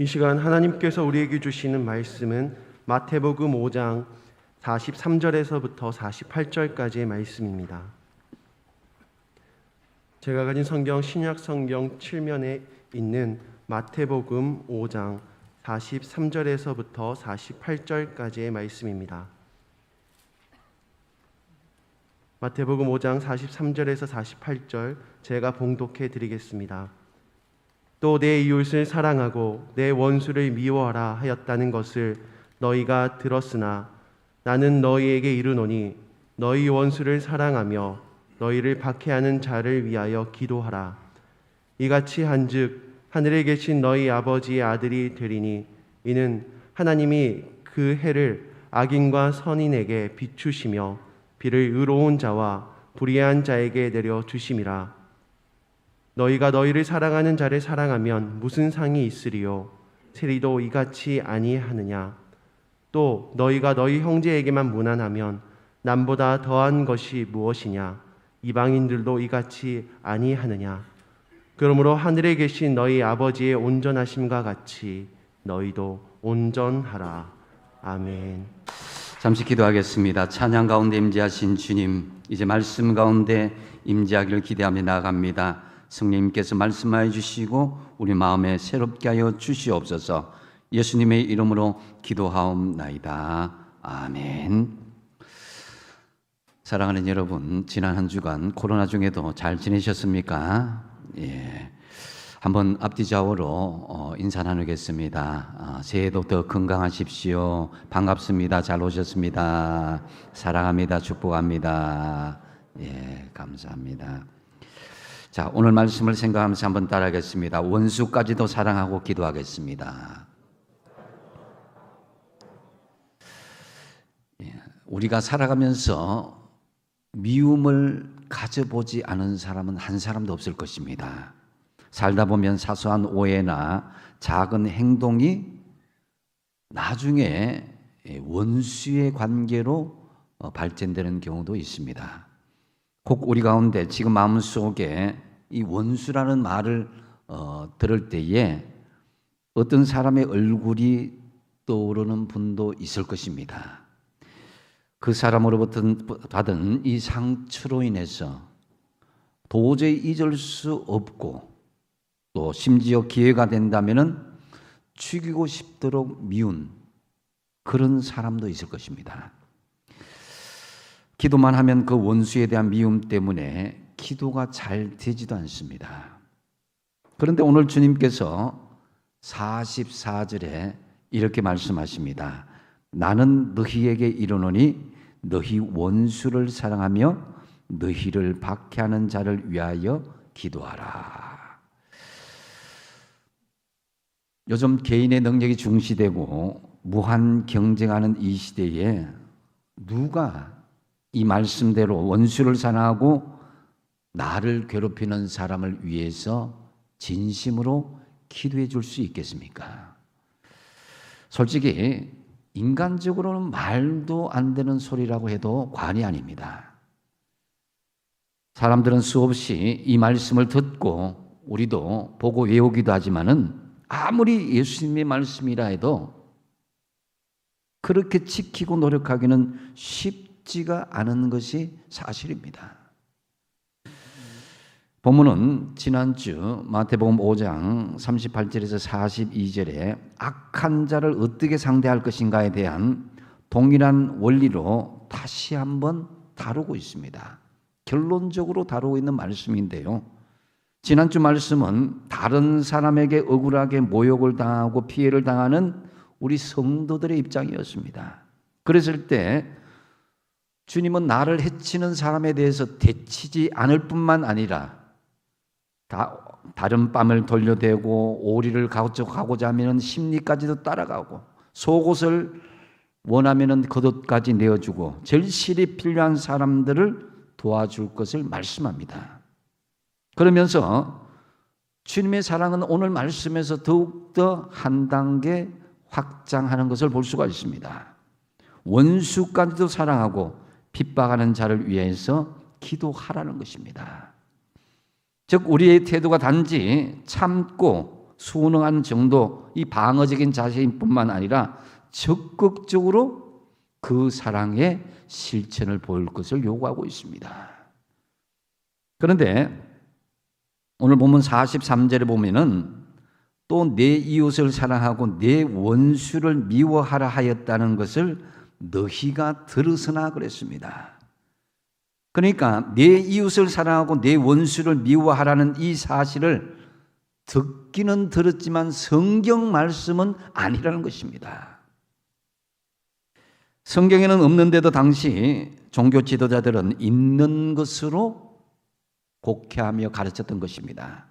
이 시간 하나님께서 우리에게 주시는 말씀은 마태복음 5장 43절에서부터 48절까지의 말씀입니다. 제가 가진 성경 신약 성경 7면에 있는 마태복음 5장 43절에서부터 48절까지의 말씀입니다. 마태복음 5장 43절에서 48절 제가 봉독해 드리겠습니다. 또 내 이웃을 사랑하고 내 원수를 미워하라 하였다는 것을 너희가 들었으나 나는 너희에게 이르노니 너희 원수를 사랑하며 너희를 박해하는 자를 위하여 기도하라. 이같이 한즉 하늘에 계신 너희 아버지의 아들이 되리니 이는 하나님이 그 해를 악인과 선인에게 비추시며 비를 의로운 자와 불의한 자에게 내려 주심이라. 너희가 너희를 사랑하는 자를 사랑하면 무슨 상이 있으리요? 세리도 이같이 아니하느냐? 또 너희가 너희 형제에게만 무난하면 남보다 더한 것이 무엇이냐? 이방인들도 이같이 아니하느냐? 그러므로 하늘에 계신 너희 아버지의 온전하심과 같이 너희도 온전하라. 아멘. 잠시 기도하겠습니다. 찬양 가운데 임재하신 주님, 이제 말씀 가운데 임재하기를 기대하며 나아갑니다. 성령님께서 말씀하여 주시고 우리 마음에 새롭게 하여 주시옵소서. 예수님의 이름으로 기도하옵나이다. 아멘. 사랑하는 여러분, 지난 한 주간 코로나 중에도 잘 지내셨습니까? 예. 한번 앞뒤 좌우로 인사 나누겠습니다. 새해도 더 건강하십시오. 반갑습니다. 잘 오셨습니다. 사랑합니다. 축복합니다. 예, 감사합니다. 자, 오늘 말씀을 생각하면서 한번 따라하겠습니다. 원수까지도 사랑하고 기도하겠습니다. 우리가 살아가면서 미움을 가져보지 않은 사람은 한 사람도 없을 것입니다. 살다 보면 사소한 오해나 작은 행동이 나중에 원수의 관계로 발전되는 경우도 있습니다. 꼭 우리 가운데 지금 마음속에 이 원수라는 말을 들을 때에 어떤 사람의 얼굴이 떠오르는 분도 있을 것입니다. 그 사람으로부터 받은 이 상처로 인해서 도저히 잊을 수 없고 또 심지어 기회가 된다면 죽이고 싶도록 미운 그런 사람도 있을 것입니다. 기도만 하면 그 원수에 대한 미움 때문에 기도가 잘 되지도 않습니다. 그런데 오늘 주님께서 44절에 이렇게 말씀하십니다. 나는 너희에게 이르노니 너희 원수를 사랑하며 너희를 박해하는 자를 위하여 기도하라. 요즘 개인의 능력이 중시되고 무한 경쟁하는 이 시대에 누가 이 말씀대로 원수를 사랑하고 나를 괴롭히는 사람을 위해서 진심으로 기도해 줄 수 있겠습니까? 솔직히 인간적으로는 말도 안 되는 소리라고 해도 과언이 아닙니다. 사람들은 수없이 이 말씀을 듣고 우리도 보고 외우기도 하지만은 아무리 예수님의 말씀이라 해도 그렇게 지키고 노력하기는 쉽지가 않은 것이 사실입니다. 본문은 지난주 마태복음 5장 38절에서 42절에 악한 자를 어떻게 상대할 것인가에 대한 동일한 원리로 다시 한번 다루고 있습니다. 결론적으로 다루고 있는 말씀인데요. 지난주 말씀은 다른 사람에게 억울하게 모욕을 당하고 피해를 당하는 우리 성도들의 입장이었습니다. 그랬을 때 주님은 나를 해치는 사람에 대해서 대치지 않을 뿐만 아니라 다른 뺨을 돌려대고 오리를 가져가고자 하면 심리까지도 따라가고 속옷을 원하면 겉옷까지 내어주고 절실히 필요한 사람들을 도와줄 것을 말씀합니다. 그러면서 주님의 사랑은 오늘 말씀에서 더욱더 한 단계 확장하는 것을 볼 수가 있습니다. 원수까지도 사랑하고 핍박하는 자를 위해서 기도하라는 것입니다. 즉 우리의 태도가 단지 참고 순응하는 정도, 이 방어적인 자세인 뿐만 아니라 적극적으로 그 사랑의 실천을 보일 것을 요구하고 있습니다. 그런데 오늘 본문 43절에 보면은 또 내 이웃을 사랑하고 내 원수를 미워하라 하였다는 것을 너희가 들으서나 그랬습니다. 그러니까 내 이웃을 사랑하고 내 원수를 미워하라는 이 사실을 듣기는 들었지만 성경 말씀은 아니라는 것입니다. 성경에는 없는데도 당시 종교 지도자들은 있는 것으로 곡해하며 가르쳤던 것입니다.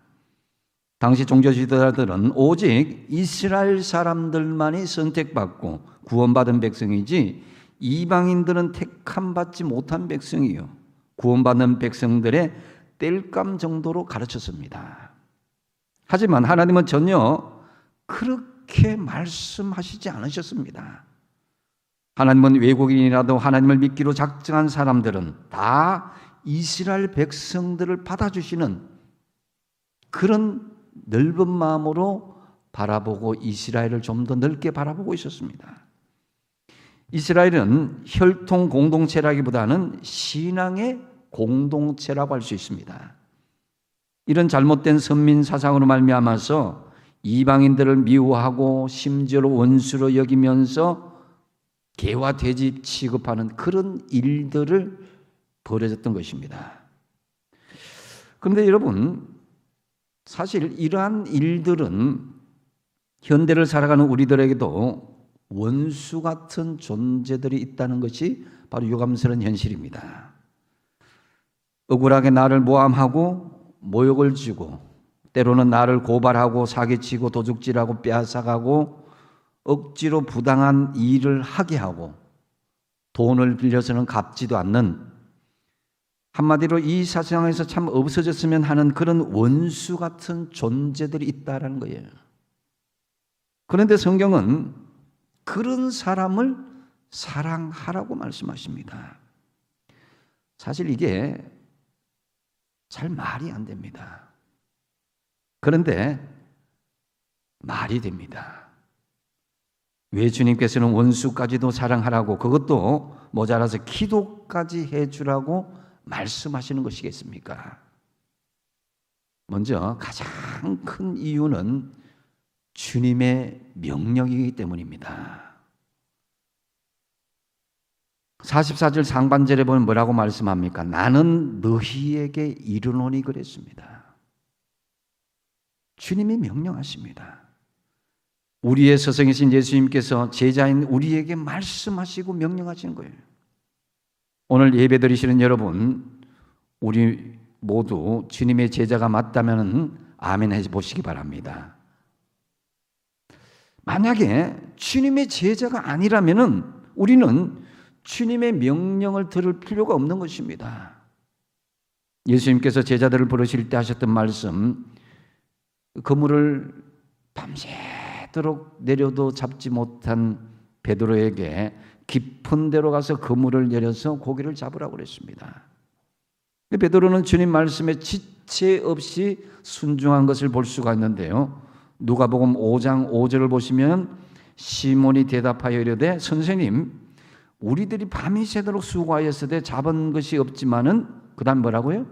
당시 종교 지도자들은 오직 이스라엘 사람들만이 선택받고 구원받은 백성이지 이방인들은 택함받지 못한 백성이요, 구원받는 백성들의 땔감 정도로 가르쳤습니다. 하지만 하나님은 전혀 그렇게 말씀하시지 않으셨습니다. 하나님은 외국인이라도 하나님을 믿기로 작정한 사람들은 다 이스라엘 백성들을 받아주시는 그런 넓은 마음으로 바라보고 이스라엘을 좀 더 넓게 바라보고 있었습니다. 이스라엘은 혈통 공동체라기보다는 신앙의 공동체라고 할 수 있습니다. 이런 잘못된 선민 사상으로 말미암아서 이방인들을 미워하고 심지어로 원수로 여기면서 개와 돼지 취급하는 그런 일들을 벌어졌던 것입니다. 그런데 여러분, 사실 이러한 일들은 현대를 살아가는 우리들에게도 원수 같은 존재들이 있다는 것이 바로 유감스러운 현실입니다. 억울하게 나를 모함하고 모욕을 주고 때로는 나를 고발하고 사기치고 도둑질하고 빼앗아가고 억지로 부당한 일을 하게 하고 돈을 빌려서는 갚지도 않는, 한마디로 이 세상에서 참 없어졌으면 하는 그런 원수 같은 존재들이 있다라는 거예요. 그런데 성경은 그런 사람을 사랑하라고 말씀하십니다. 사실 이게 잘 말이 안 됩니다. 그런데 말이 됩니다. 왜 주님께서는 원수까지도 사랑하라고, 그것도 모자라서 기도까지 해주라고 말씀하시는 것이겠습니까? 먼저 가장 큰 이유는 주님의 명령이기 때문입니다. 44절 상반절에 보면 뭐라고 말씀합니까? 나는 너희에게 이르노니 그랬습니다. 주님이 명령하십니다. 우리의 스승이신 예수님께서 제자인 우리에게 말씀하시고 명령하시는 거예요. 오늘 예배드리시는 여러분, 우리 모두 주님의 제자가 맞다면 아멘 해보시기 바랍니다. 만약에 주님의 제자가 아니라면 우리는 주님의 명령을 들을 필요가 없는 것입니다. 예수님께서 제자들을 부르실 때 하셨던 말씀, 그물을 밤새도록 내려도 잡지 못한 베드로에게 깊은 데로 가서 그물을 내려서 고기를 잡으라고 그랬습니다. 베드로는 주님 말씀에 지체 없이 순종한 것을 볼 수가 있는데요. 누가복음 5장 5절을 보시면 시몬이 대답하여 이르되 선생님, 우리들이 밤이 새도록 수고하였으되 잡은 것이 없지만은, 그 다음 뭐라고요?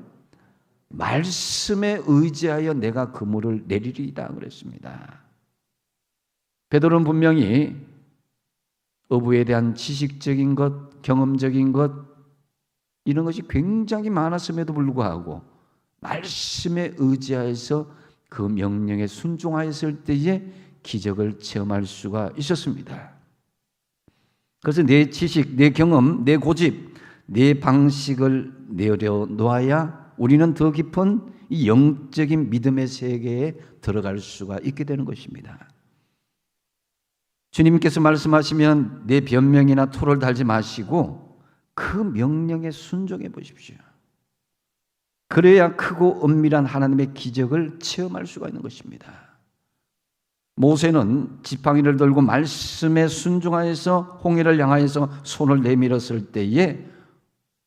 말씀에 의지하여 내가 그물을 내리리이다 그랬습니다. 베드로는 분명히 어부에 대한 지식적인 것, 경험적인 것, 이런 것이 굉장히 많았음에도 불구하고 말씀에 의지하여서 그 명령에 순종하였을 때에 기적을 체험할 수가 있었습니다. 그래서 내 지식, 내 경험, 내 고집, 내 방식을 내려놓아야 우리는 더 깊은 이 영적인 믿음의 세계에 들어갈 수가 있게 되는 것입니다. 주님께서 말씀하시면 내 변명이나 토를 달지 마시고 그 명령에 순종해 보십시오. 그래야 크고 엄밀한 하나님의 기적을 체험할 수가 있는 것입니다. 모세는 지팡이를 들고 말씀에 순종하여서 홍해를 향하여서 손을 내밀었을 때에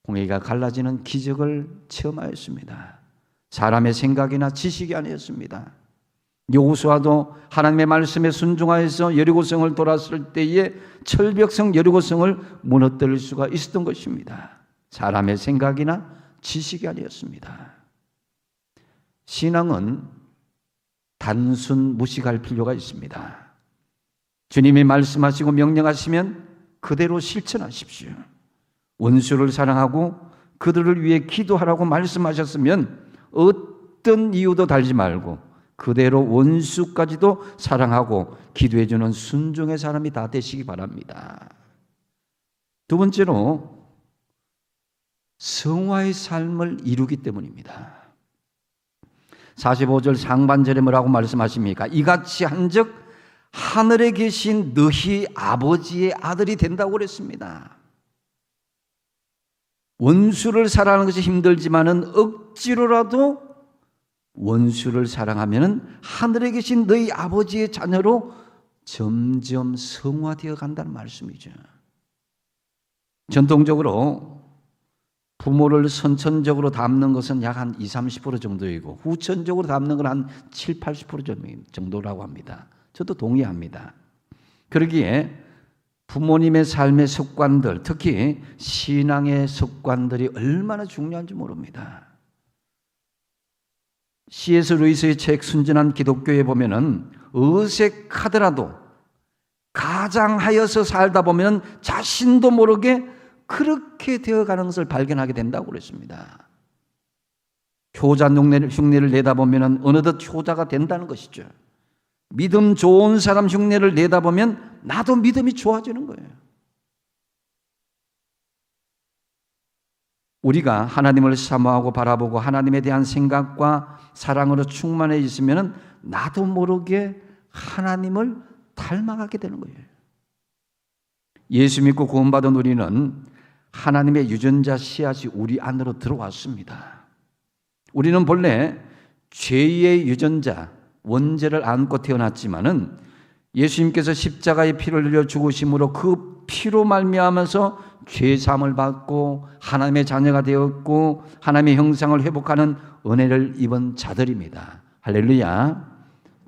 홍해가 갈라지는 기적을 체험하였습니다. 사람의 생각이나 지식이 아니었습니다. 여호수아도 하나님의 말씀에 순종하여서 여리고성을 돌았을 때에 철벽성 여리고성을 무너뜨릴 수가 있었던 것입니다. 사람의 생각이나 지식이 아니었습니다. 신앙은 단순 무식할 필요가 있습니다. 주님이 말씀하시고 명령하시면 그대로 실천하십시오. 원수를 사랑하고 그들을 위해 기도하라고 말씀하셨으면 어떤 이유도 달지 말고 그대로 원수까지도 사랑하고 기도해주는 순종의 사람이 다 되시기 바랍니다. 두 번째로 성화의 삶을 이루기 때문입니다. 45절 상반절에 뭐라고 말씀하십니까? 이같이 한즉 하늘에 계신 너희 아버지의 아들이 된다고 그랬습니다. 원수를 사랑하는 것이 힘들지만은 억지로라도 원수를 사랑하면은 하늘에 계신 너희 아버지의 자녀로 점점 성화되어 간다는 말씀이죠. 전통적으로 부모를 선천적으로 닮는 것은 약 한 20-30% 정도이고 후천적으로 닮는 건 한 70-80% 정도라고 합니다. 저도 동의합니다. 그러기에 부모님의 삶의 습관들, 특히 신앙의 습관들이 얼마나 중요한지 모릅니다. C.S. 루이스의 책 순진한 기독교에 보면은 어색하더라도 가장하여서 살다 보면 자신도 모르게 그렇게 되어가는 것을 발견하게 된다고 그랬습니다. 효자 흉내를 내다 보면 어느덧 효자가 된다는 것이죠. 믿음 좋은 사람 흉내를 내다 보면 나도 믿음이 좋아지는 거예요. 우리가 하나님을 사모하고 바라보고 하나님에 대한 생각과 사랑으로 충만해 있으면 나도 모르게 하나님을 닮아가게 되는 거예요. 예수 믿고 구원받은 우리는 하나님의 유전자 씨앗이 우리 안으로 들어왔습니다. 우리는 본래 죄의 유전자, 원죄를 안고 태어났지만은 예수님께서 십자가의 피를 흘려 죽으심으로 그 피로 말미암아서 죄 사함을 받고 하나님의 자녀가 되었고 하나님의 형상을 회복하는 은혜를 입은 자들입니다. 할렐루야.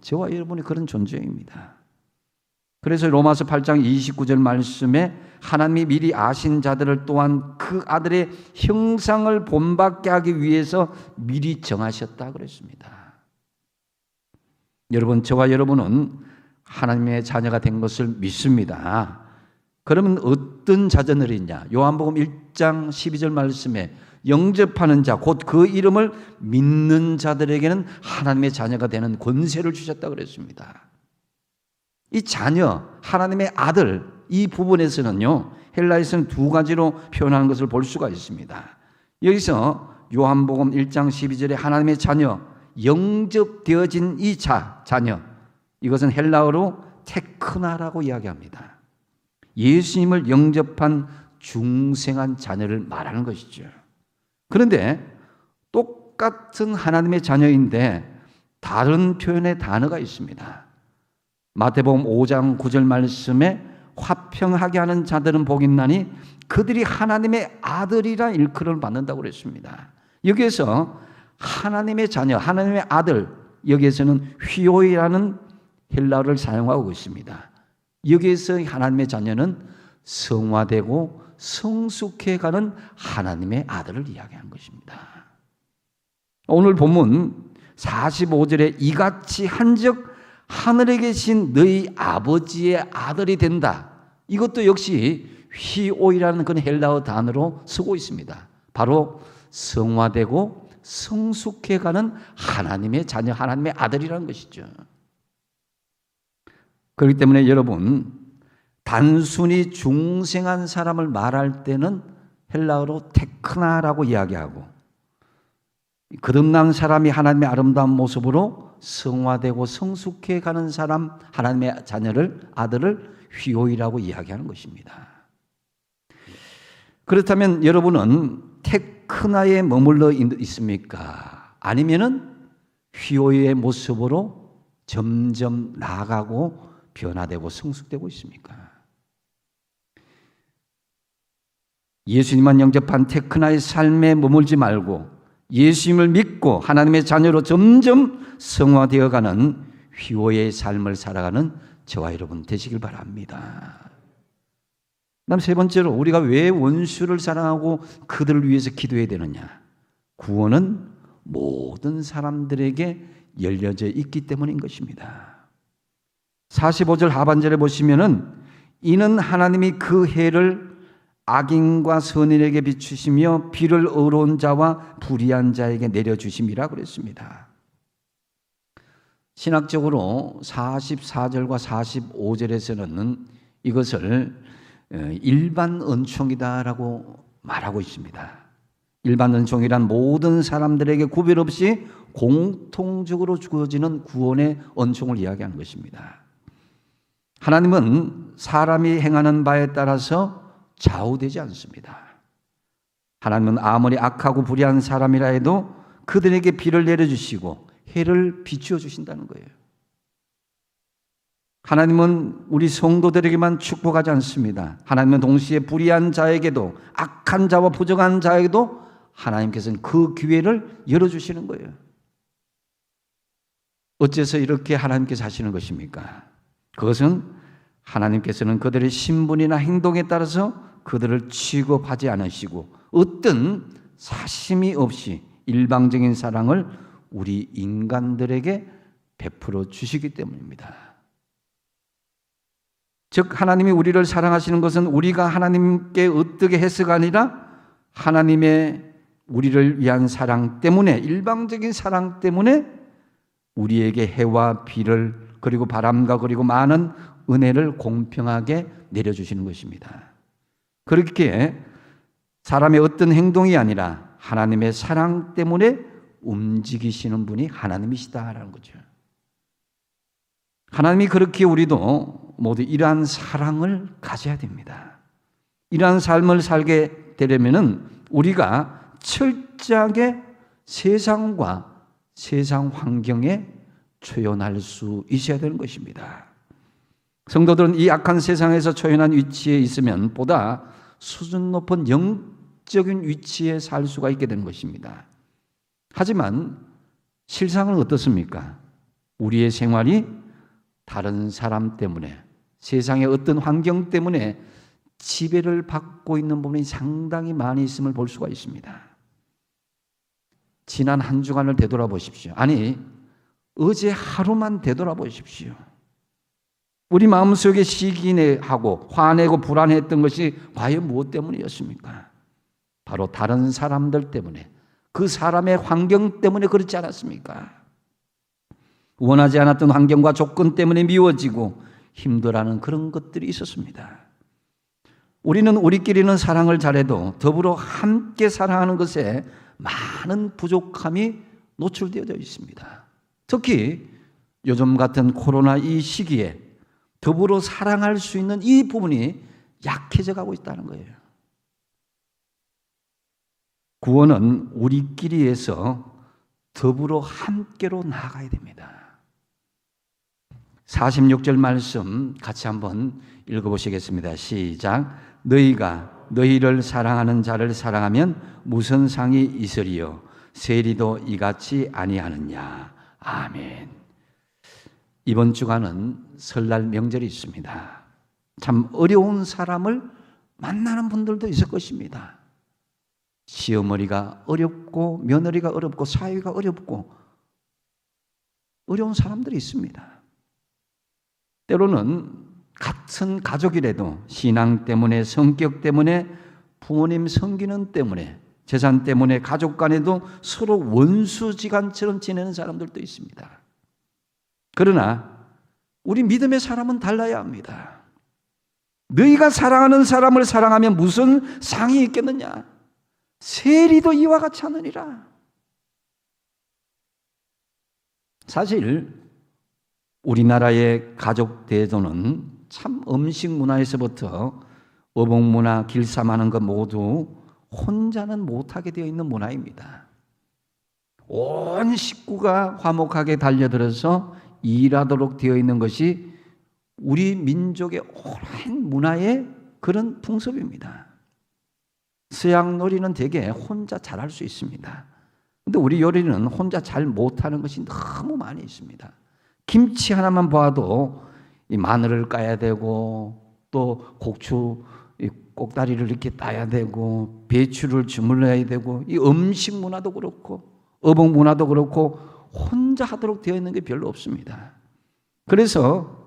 저와 여러분이 그런 존재입니다. 그래서 로마서 8장 29절 말씀에 하나님이 미리 아신 자들을 또한 그 아들의 형상을 본받게 하기 위해서 미리 정하셨다 그랬습니다. 여러분, 저와 여러분은 하나님의 자녀가 된 것을 믿습니다. 그러면 어떤 자녀들이 있냐? 요한복음 1장 12절 말씀에 영접하는 자, 곧 그 이름을 믿는 자들에게는 하나님의 자녀가 되는 권세를 주셨다 그랬습니다. 이 자녀, 하나님의 아들, 이 부분에서는요, 헬라에서는 두 가지로 표현하는 것을 볼 수가 있습니다. 여기서 요한복음 1장 12절에 하나님의 자녀, 영접되어진 이 자녀, 이것은 헬라어로 테크나라고 이야기합니다. 예수님을 영접한 중생한 자녀를 말하는 것이죠. 그런데 똑같은 하나님의 자녀인데 다른 표현의 단어가 있습니다. 마태복음 5장 9절 말씀에 화평하게 하는 자들은 복이 있나니 그들이 하나님의 아들이라 일컬음을 받는다고 그랬습니다. 여기에서 하나님의 자녀, 하나님의 아들, 여기에서는 휘오이라는 헬라어를 사용하고 있습니다. 여기에서 하나님의 자녀는 성화되고 성숙해가는 하나님의 아들을 이야기한 것입니다. 오늘 본문 45절에 이같이 한즉 하늘에 계신 너희 아버지의 아들이 된다. 이것도 역시 휘오이라는 그 헬라어 단어로 쓰고 있습니다. 바로 성화되고 성숙해가는 하나님의 자녀, 하나님의 아들이라는 것이죠. 그렇기 때문에 여러분, 단순히 중생한 사람을 말할 때는 헬라어로 테크나라고 이야기하고 거듭난 사람이 하나님의 아름다운 모습으로 성화되고 성숙해가는 사람, 하나님의 자녀를, 아들을 휘오이라고 이야기하는 것입니다. 그렇다면 여러분은 테크나에 머물러 있습니까? 아니면은 휘오이의 모습으로 점점 나아가고 변화되고 성숙되고 있습니까? 예수님만 영접한 테크나의 삶에 머물지 말고 예수님을 믿고 하나님의 자녀로 점점 성화되어가는 휘호의 삶을 살아가는 저와 여러분 되시길 바랍니다. 그다음 세 번째로 우리가 왜 원수를 사랑하고 그들을 위해서 기도해야 되느냐? 구원은 모든 사람들에게 열려져 있기 때문인 것입니다. 45절 하반절에 보시면은 이는 하나님이 그 해를 악인과 선인에게 비추시며 비를 의로운 자와 불의한 자에게 내려주심이라 그랬습니다. 신학적으로 44절과 45절에서는 이것을 일반 은총이다라고 말하고 있습니다. 일반 은총이란 모든 사람들에게 구별 없이 공통적으로 주어지는 구원의 은총을 이야기하는 것입니다. 하나님은 사람이 행하는 바에 따라서 좌우되지 않습니다. 하나님은 아무리 악하고 불의한 사람이라 해도 그들에게 비를 내려주시고 해를 비추어 주신다는 거예요. 하나님은 우리 성도들에게만 축복하지 않습니다. 하나님은 동시에 불의한 자에게도 악한 자와 부정한 자에게도 하나님께서는 그 기회를 열어주시는 거예요. 어째서 이렇게 하나님께서 하시는 것입니까? 그것은 하나님께서는 그들의 신분이나 행동에 따라서 그들을 취급하지 않으시고 어떤 사심이 없이 일방적인 사랑을 우리 인간들에게 베풀어 주시기 때문입니다. 즉 하나님이 우리를 사랑하시는 것은 우리가 하나님께 어떻게 해서가 아니라 하나님의 우리를 위한 사랑 때문에, 일방적인 사랑 때문에 우리에게 해와 비를 그리고 바람과 그리고 많은 은혜를 공평하게 내려주시는 것입니다. 그렇게 사람의 어떤 행동이 아니라 하나님의 사랑 때문에 움직이시는 분이 하나님이시다라는 거죠. 하나님이 그렇게 우리도 모두 이러한 사랑을 가져야 됩니다. 이러한 삶을 살게 되려면은 우리가 철저하게 세상과 세상 환경에 초연할 수 있어야 되는 것입니다. 성도들은 이 악한 세상에서 초연한 위치에 있으면 보다 수준 높은 영적인 위치에 살 수가 있게 되는 것입니다. 하지만 실상은 어떻습니까? 우리의 생활이 다른 사람 때문에, 세상의 어떤 환경 때문에 지배를 받고 있는 부분이 상당히 많이 있음을 볼 수가 있습니다. 지난 한 주간을 되돌아보십시오. 아니, 어제 하루만 되돌아보십시오. 우리 마음속에 시기하고 화내고 불안했던 것이 과연 무엇 때문이었습니까? 바로 다른 사람들 때문에, 그 사람의 환경 때문에 그렇지 않았습니까? 원하지 않았던 환경과 조건 때문에 미워지고 힘들어하는 그런 것들이 있었습니다. 우리는 우리끼리는 사랑을 잘해도 더불어 함께 사랑하는 것에 많은 부족함이 노출되어 있습니다. 특히 요즘 같은 코로나 이 시기에 더불어 사랑할 수 있는 이 부분이 약해져 가고 있다는 거예요. 구원은 우리끼리에서 더불어 함께로 나아가야 됩니다. 46절 말씀 같이 한번 읽어보시겠습니다. 시작. 너희가 너희를 사랑하는 자를 사랑하면 무슨 상이 있으리요? 세리도 이같이 아니하느냐. 아멘. 이번 주간은 설날 명절이 있습니다. 참 어려운 사람을 만나는 분들도 있을 것입니다. 시어머니가 어렵고 며느리가 어렵고 사위가 어렵고 어려운 사람들이 있습니다. 때로는 같은 가족이라도 신앙 때문에, 성격 때문에, 부모님 섬기는 때문에, 재산 때문에 가족 간에도 서로 원수지간처럼 지내는 사람들도 있습니다. 그러나 우리 믿음의 사람은 달라야 합니다. 너희가 사랑하는 사람을 사랑하면 무슨 상이 있겠느냐? 세리도 이와 같이 하느니라. 사실 우리나라의 가족 대도는 참 음식 문화에서부터 어복 문화, 길쌈하는 것 모두 혼자는 못하게 되어 있는 문화입니다. 온 식구가 화목하게 달려들어서 일하도록 되어 있는 것이 우리 민족의 오랜 문화의 그런 풍습입니다. 서양 요리는 되게 혼자 잘할 수 있습니다. 그런데 우리 요리는 혼자 잘 못하는 것이 너무 많이 있습니다. 김치 하나만 봐도 이 마늘을 까야 되고 또 고추 이 꼭다리를 이렇게 따야 되고 배추를 주물러야 되고 이 음식 문화도 그렇고 어복 문화도 그렇고 혼자 하도록 되어 있는 게 별로 없습니다. 그래서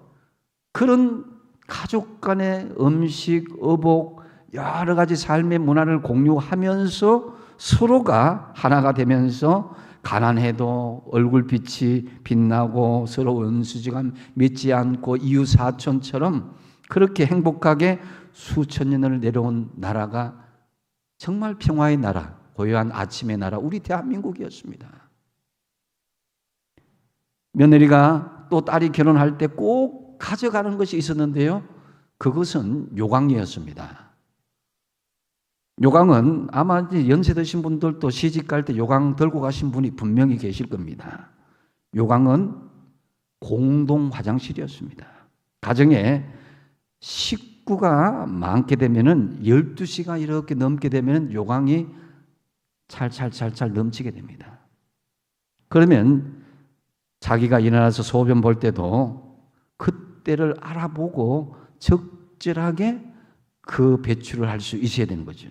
그런 가족 간의 음식, 어복, 여러 가지 삶의 문화를 공유하면서 서로가 하나가 되면서 가난해도 얼굴빛이 빛나고 서로 은수지간 맺지 않고 이웃사촌처럼 그렇게 행복하게 수천 년을 내려온 나라가 정말 평화의 나라, 고요한 아침의 나라, 우리 대한민국이었습니다. 며느리가 또 딸이 결혼할 때 꼭 가져가는 것이 있었는데요. 그것은 요강이었습니다. 요강은 아마 연세 드신 분들도 시집 갈 때 요강 들고 가신 분이 분명히 계실 겁니다. 요강은 공동 화장실이었습니다. 가정에 식구가 많게 되면은 12시가 이렇게 넘게 되면 요강이 찰찰찰찰 넘치게 됩니다. 그러면 자기가 일어나서 소변 볼 때도 그때를 알아보고 적절하게 그 배출을 할 수 있어야 되는 거죠.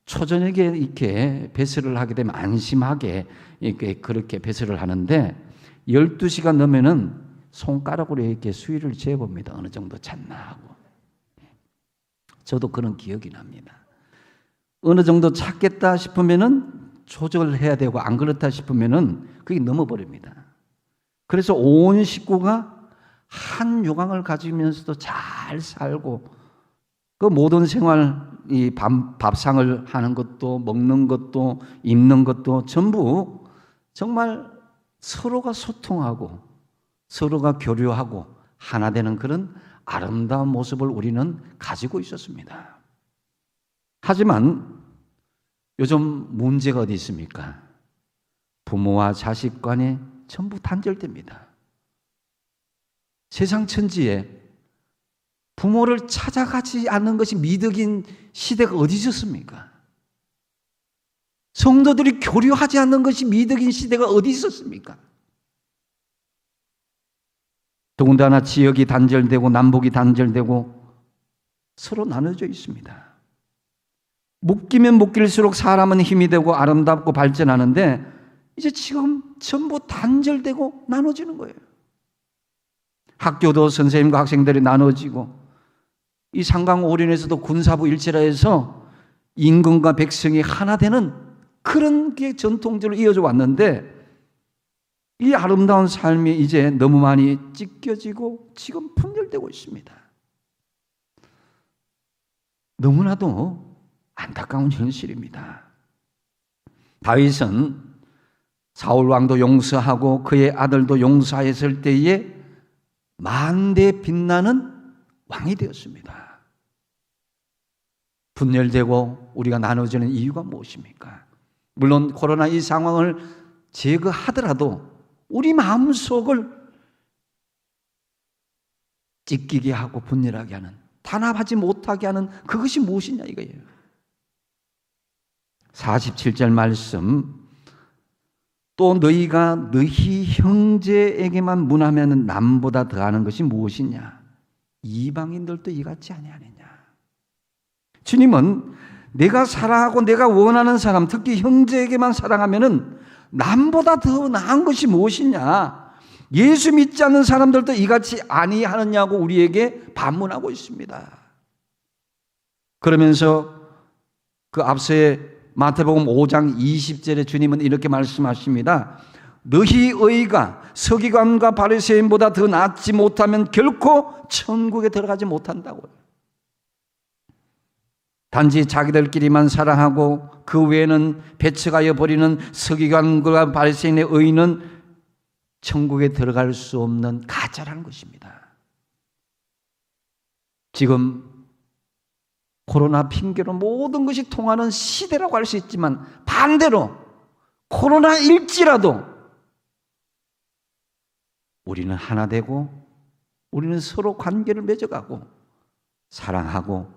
초저녁에 이렇게 배설을 하게 되면 안심하게 이렇게 그렇게 배설을 하는데 12시가 넘으면은 손가락으로 이렇게 수위를 재봅니다. 어느 정도 찼나 하고. 저도 그런 기억이 납니다. 어느 정도 찼겠다 싶으면은 조절해야 되고 안 그렇다 싶으면은 그게 넘어버립니다. 그래서 온 식구가 한 요강을 가지면서도 잘 살고 그 모든 생활, 이 밥상을 하는 것도 먹는 것도 입는 것도 전부 정말 서로가 소통하고 서로가 교류하고 하나 되는 그런 아름다운 모습을 우리는 가지고 있었습니다. 하지만 요즘 문제가 어디 있습니까? 부모와 자식 간에 전부 단절됩니다. 세상 천지에 부모를 찾아가지 않는 것이 미덕인 시대가 어디 있었습니까? 성도들이 교류하지 않는 것이 미덕인 시대가 어디 있었습니까? 더군다나 지역이 단절되고 남북이 단절되고 서로 나눠져 있습니다. 묶이면 묶일수록 사람은 힘이 되고 아름답고 발전하는데 이제 지금 전부 단절되고 나눠지는 거예요. 학교도 선생님과 학생들이 나눠지고 이 상강오륜에서도 군사부 일체라해서 임금과 백성이 하나 되는 그런 게 전통적으로 이어져 왔는데 이 아름다운 삶이 이제 너무 많이 찢겨지고 지금 분열되고 있습니다. 너무나도 안타까운 현실입니다. 다윗은 사울 왕도 용서하고 그의 아들도 용서했을 때에 만대 빛나는 왕이 되었습니다. 분열되고 우리가 나눠지는 이유가 무엇입니까? 물론 코로나 이 상황을 제거하더라도 우리 마음속을 찢기게 하고 분열하게 하는, 단합하지 못하게 하는 그것이 무엇이냐 이거예요. 47절 말씀, 또 너희가 너희 형제에게만 문하면 남보다 더하는 것이 무엇이냐? 이방인들도 이같이 아니하느냐? 주님은 내가 사랑하고 내가 원하는 사람, 특히 형제에게만 사랑하면은 남보다 더 나은 것이 무엇이냐? 예수 믿지 않는 사람들도 이같이 아니하느냐고 우리에게 반문하고 있습니다. 그러면서 그 앞서의 마태복음 5장 20절에 주님은 이렇게 말씀하십니다. 너희 의가 서기관과 바리새인보다 더 낫지 못하면 결코 천국에 들어가지 못한다고요. 단지 자기들끼리만 사랑하고 그 외에는 배척하여 버리는 서기관과 바리새인의 의는 천국에 들어갈 수 없는 가짜라는 것입니다. 지금 코로나 핑계로 모든 것이 통하는 시대라고 할 수 있지만 반대로 코로나일지라도 우리는 하나 되고 우리는 서로 관계를 맺어가고 사랑하고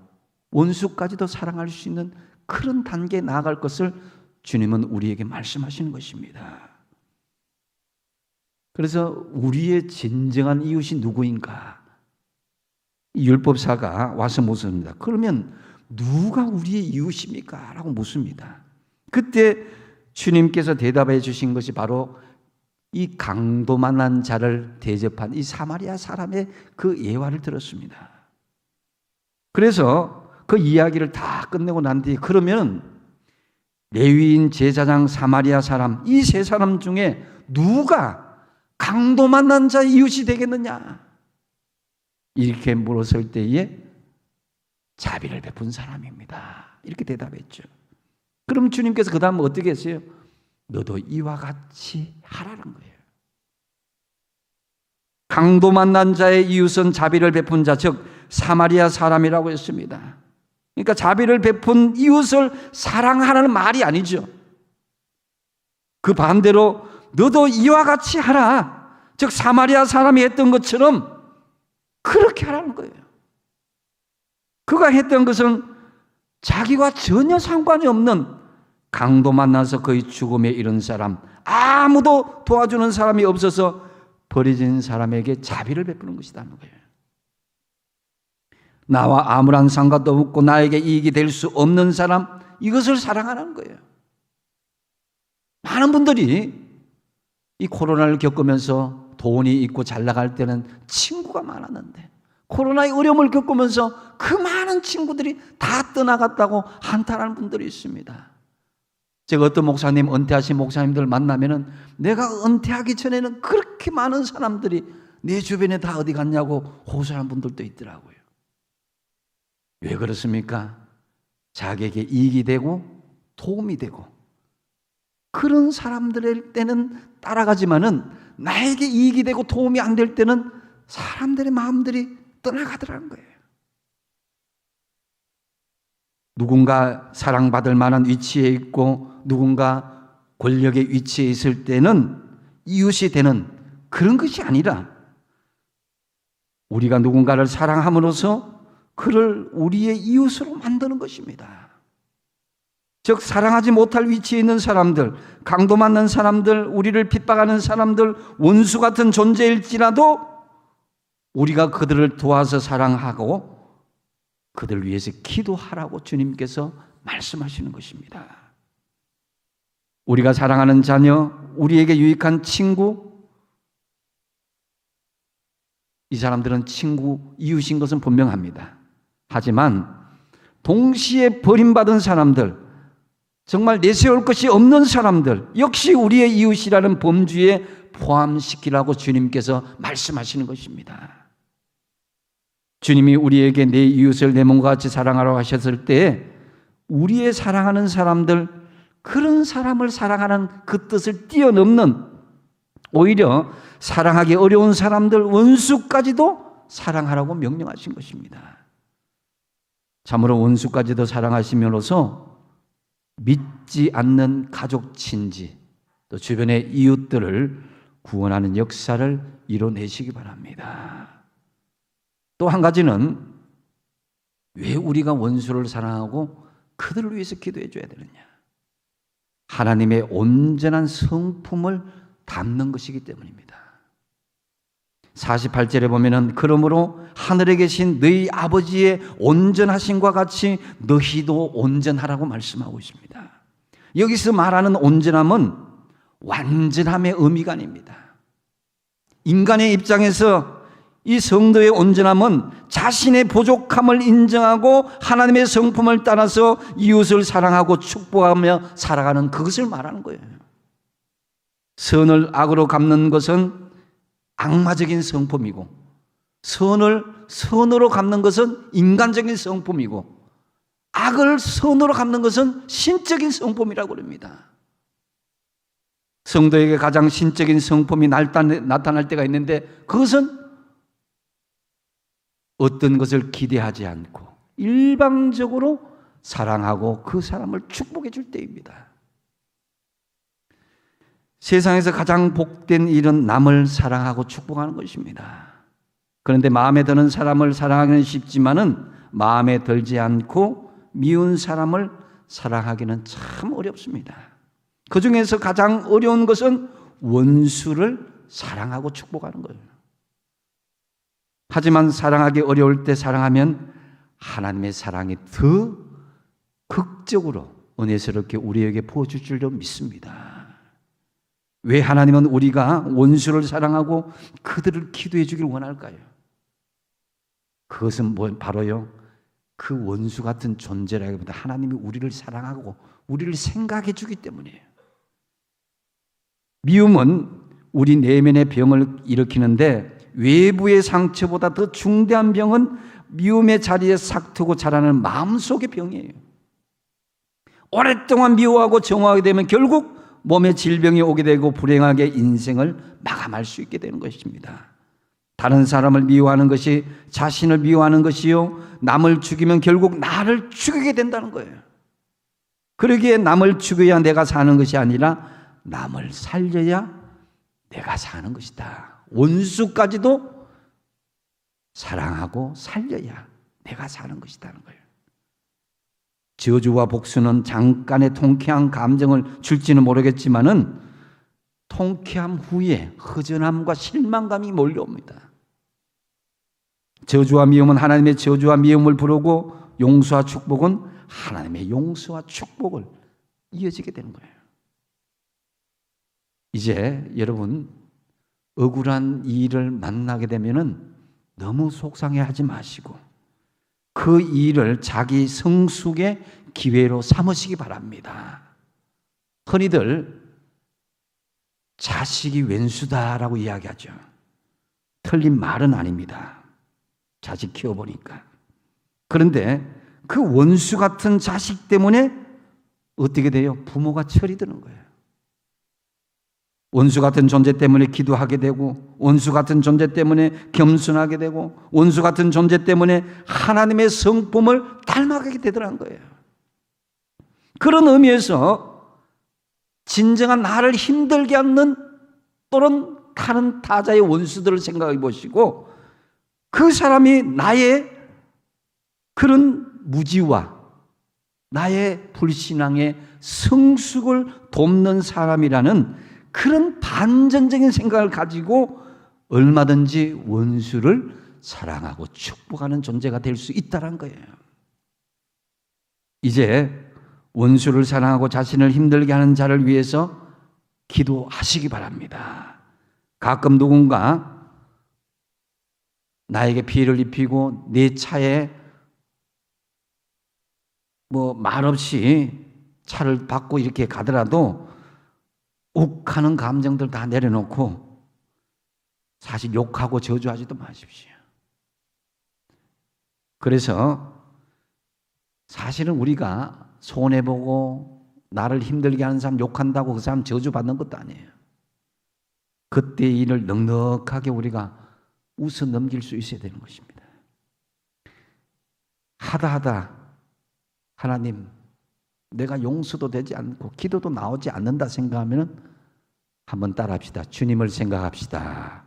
원수까지도 사랑할 수 있는 그런 단계에 나아갈 것을 주님은 우리에게 말씀하시는 것입니다. 그래서 우리의 진정한 이웃이 누구인가? 이 율법사가 와서 묻습니다. 그러면 누가 우리의 이웃입니까? 라고 묻습니다. 그때 주님께서 대답해 주신 것이 바로 이 강도만한 자를 대접한 이 사마리아 사람의 그 예화를 들었습니다. 그래서 그 이야기를 다 끝내고 난 뒤에 그러면 레위인, 제사장, 사마리아 사람 이 세 사람 중에 누가 강도 만난 자의 이웃이 되겠느냐? 이렇게 물었을 때에 자비를 베푼 사람입니다. 이렇게 대답했죠. 그럼 주님께서 그 다음 어떻게 했어요? 너도 이와 같이 하라는 거예요. 강도 만난 자의 이웃은 자비를 베푼 자, 즉 사마리아 사람이라고 했습니다. 그러니까 자비를 베푼 이웃을 사랑하라는 말이 아니죠. 그 반대로 너도 이와 같이 하라. 즉 사마리아 사람이 했던 것처럼 그렇게 하라는 거예요. 그가 했던 것은 자기와 전혀 상관이 없는 강도 만나서 거의 죽음에 이른 사람, 아무도 도와주는 사람이 없어서 버려진 사람에게 자비를 베푸는 것이라는 거예요. 나와 아무런 상관도 없고 나에게 이익이 될 수 없는 사람, 이것을 사랑하는 거예요. 많은 분들이 이 코로나를 겪으면서 돈이 있고 잘 나갈 때는 친구가 많았는데 코로나의 어려움을 겪으면서 그 많은 친구들이 다 떠나갔다고 한탄하는 분들이 있습니다. 제가 어떤 목사님, 은퇴하신 목사님들 만나면은 내가 은퇴하기 전에는 그렇게 많은 사람들이 내 주변에 다 어디 갔냐고 호소하는 분들도 있더라고요. 왜 그렇습니까? 자기에게 이익이 되고 도움이 되고 그런 사람들일 때는 따라가지만은 나에게 이익이 되고 도움이 안 될 때는 사람들의 마음들이 떠나가더라는 거예요. 누군가 사랑받을 만한 위치에 있고 누군가 권력의 위치에 있을 때는 이웃이 되는 그런 것이 아니라 우리가 누군가를 사랑함으로써 그를 우리의 이웃으로 만드는 것입니다. 즉 사랑하지 못할 위치에 있는 사람들, 강도 맞는 사람들, 우리를 핍박하는 사람들, 원수 같은 존재일지라도 우리가 그들을 도와서 사랑하고 그들 위해서 기도하라고 주님께서 말씀하시는 것입니다. 우리가 사랑하는 자녀, 우리에게 유익한 친구, 이 사람들은 친구, 이웃인 것은 분명합니다. 하지만 동시에 버림받은 사람들, 정말 내세울 것이 없는 사람들 역시 우리의 이웃이라는 범주에 포함시키라고 주님께서 말씀하시는 것입니다. 주님이 우리에게 내 이웃을 내 몸과 같이 사랑하라고 하셨을 때 우리의 사랑하는 사람들, 그런 사람을 사랑하는 그 뜻을 뛰어넘는 오히려 사랑하기 어려운 사람들, 원수까지도 사랑하라고 명령하신 것입니다. 참으로 원수까지도 사랑하시면서 믿지 않는 가족 친지, 또 주변의 이웃들을 구원하는 역사를 이뤄내시기 바랍니다. 또 한 가지는 왜 우리가 원수를 사랑하고 그들을 위해서 기도해 줘야 되느냐? 하나님의 온전한 성품을 담는 것이기 때문입니다. 48절에 보면은 그러므로 하늘에 계신 너희 아버지의 온전하심과 같이 너희도 온전하라고 말씀하고 있습니다. 여기서 말하는 온전함은 완전함의 의미가 아닙니다. 인간의 입장에서 이 성도의 온전함은 자신의 부족함을 인정하고 하나님의 성품을 따라서 이웃을 사랑하고 축복하며 살아가는 그것을 말하는 거예요. 선을 악으로 갚는 것은 악마적인 성품이고 선을 선으로 갚는 것은 인간적인 성품이고 악을 선으로 갚는 것은 신적인 성품이라고 합니다. 성도에게 가장 신적인 성품이 나타날 때가 있는데 그것은 어떤 것을 기대하지 않고 일방적으로 사랑하고 그 사람을 축복해 줄 때입니다. 세상에서 가장 복된 일은 남을 사랑하고 축복하는 것입니다. 그런데 마음에 드는 사람을 사랑하기는 쉽지만은 마음에 들지 않고 미운 사람을 사랑하기는 참 어렵습니다. 그 중에서 가장 어려운 것은 원수를 사랑하고 축복하는 거예요. 하지만 사랑하기 어려울 때 사랑하면 하나님의 사랑이 더 극적으로 은혜스럽게 우리에게 부어줄 줄로 믿습니다. 왜 하나님은 우리가 원수를 사랑하고 그들을 기도해 주길 원할까요? 그것은 바로요, 그 원수 같은 존재라기보다 하나님이 우리를 사랑하고 우리를 생각해 주기 때문이에요. 미움은 우리 내면의 병을 일으키는데 외부의 상처보다 더 중대한 병은 미움의 자리에 싹트고 자라는 마음속의 병이에요. 오랫동안 미워하고 정오하게 되면 결국 몸에 질병이 오게 되고 불행하게 인생을 마감할 수 있게 되는 것입니다. 다른 사람을 미워하는 것이 자신을 미워하는 것이요, 남을 죽이면 결국 나를 죽이게 된다는 거예요. 그러기에 남을 죽여야 내가 사는 것이 아니라 남을 살려야 내가 사는 것이다. 원수까지도 사랑하고 살려야 내가 사는 것이라는 거예요. 저주와 복수는 잠깐의 통쾌한 감정을 줄지는 모르겠지만은 통쾌함 후에 허전함과 실망감이 몰려옵니다. 저주와 미움은 하나님의 저주와 미움을 부르고 용서와 축복은 하나님의 용서와 축복을 이어지게 되는 거예요. 이제 여러분, 억울한 일을 만나게 되면은 너무 속상해하지 마시고 그 일을 자기 성숙의 기회로 삼으시기 바랍니다. 흔히들 자식이 왼수다라고 이야기하죠. 틀린 말은 아닙니다. 자식 키워보니까. 그런데 그 원수 같은 자식 때문에 어떻게 돼요? 부모가 철이 드는 거예요. 원수 같은 존재 때문에 기도하게 되고, 원수 같은 존재 때문에 겸손하게 되고, 원수 같은 존재 때문에 하나님의 성품을 닮아가게 되더라는 거예요. 그런 의미에서 진정한 나를 힘들게 하는 또는 다른 타자의 원수들을 생각해 보시고, 그 사람이 나의 그런 무지와 나의 불신앙의 성숙을 돕는 사람이라는 그런 반전적인 생각을 가지고 얼마든지 원수를 사랑하고 축복하는 존재가 될 수 있다는 거예요. 이제 원수를 사랑하고 자신을 힘들게 하는 자를 위해서 기도하시기 바랍니다. 가끔 누군가 나에게 피해를 입히고 내 차에 말없이 차를 받고 이렇게 가더라도 욱하는 감정들 다 내려놓고 사실 욕하고 저주하지도 마십시오. 그래서 사실은 우리가 손해보고 나를 힘들게 하는 사람 욕한다고 그 사람 저주받는 것도 아니에요. 그때 일을 넉넉하게 우리가 웃어 넘길 수 있어야 되는 것입니다. 하다 하나님, 내가 용서도 되지 않고 기도도 나오지 않는다 생각하면 한번 따라합시다. 주님을 생각합시다.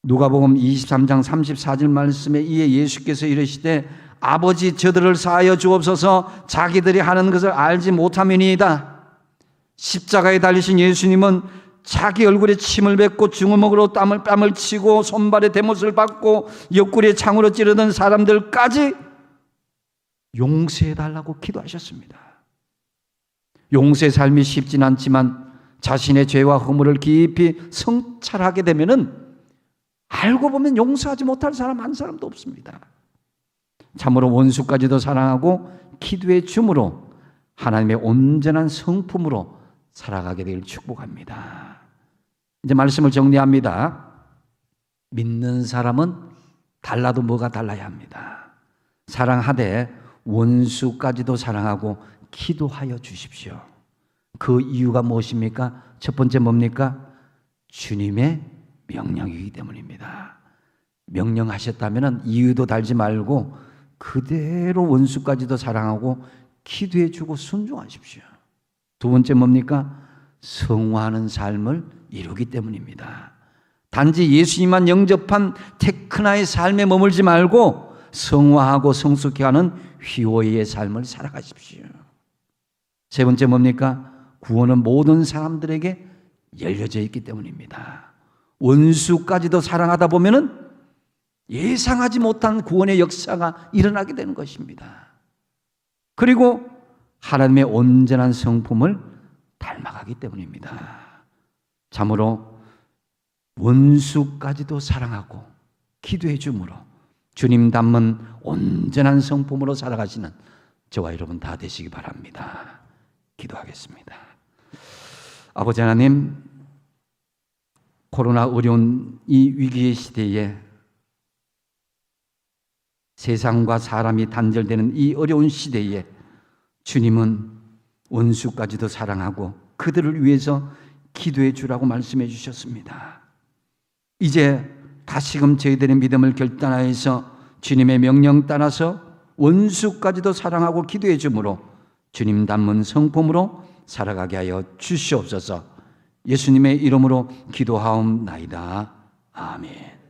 누가복음 23장 34절 말씀에 이에 예수께서 이르시되 아버지, 저들을 사하여 주옵소서, 자기들이 하는 것을 알지 못함이니이다. 십자가에 달리신 예수님은 자기 얼굴에 침을 뱉고 주먹으로 뺨을 치고 손발에 대못을 받고 옆구리에 창으로 찌르던 사람들까지 용서해달라고 기도하셨습니다. 용서의 삶이 쉽진 않지만 자신의 죄와 허물을 깊이 성찰하게 되면은 알고 보면 용서하지 못할 사람 한 사람도 없습니다. 참으로 원수까지도 사랑하고 기도해 줌으로 하나님의 온전한 성품으로 살아가게 되길 축복합니다. 이제 말씀을 정리합니다. 믿는 사람은 달라도 뭐가 달라야 합니다. 사랑하되 원수까지도 사랑하고 기도하여 주십시오. 그 이유가 무엇입니까? 첫 번째 뭡니까? 주님의 명령이기 때문입니다. 명령하셨다면 이유도 달지 말고 그대로 원수까지도 사랑하고 기도해 주고 순종하십시오. 두 번째 뭡니까? 성화하는 삶을 이루기 때문입니다. 단지 예수님만 영접한 테크나의 삶에 머물지 말고 성화하고 성숙해하는 휘오이의 삶을 살아가십시오. 세 번째 뭡니까? 구원은 모든 사람들에게 열려져 있기 때문입니다. 원수까지도 사랑하다 보면은 예상하지 못한 구원의 역사가 일어나게 되는 것입니다. 그리고 하나님의 온전한 성품을 닮아가기 때문입니다. 참으로 원수까지도 사랑하고 기도해 주므로 주님 닮은 온전한 성품으로 살아가시는 저와 여러분 다 되시기 바랍니다. 기도하겠습니다. 아버지 하나님, 코로나 어려운 이 위기의 시대에 세상과 사람이 단절되는 이 어려운 시대에 주님은 원수까지도 사랑하고 그들을 위해서 기도해 주라고 말씀해 주셨습니다. 이제 다시금 저희들의 믿음을 결단하여서 주님의 명령 따라서 원수까지도 사랑하고 기도해 주므로 주님 닮은 성품으로 살아가게 하여 주시옵소서. 예수님의 이름으로 기도하옵나이다. 아멘.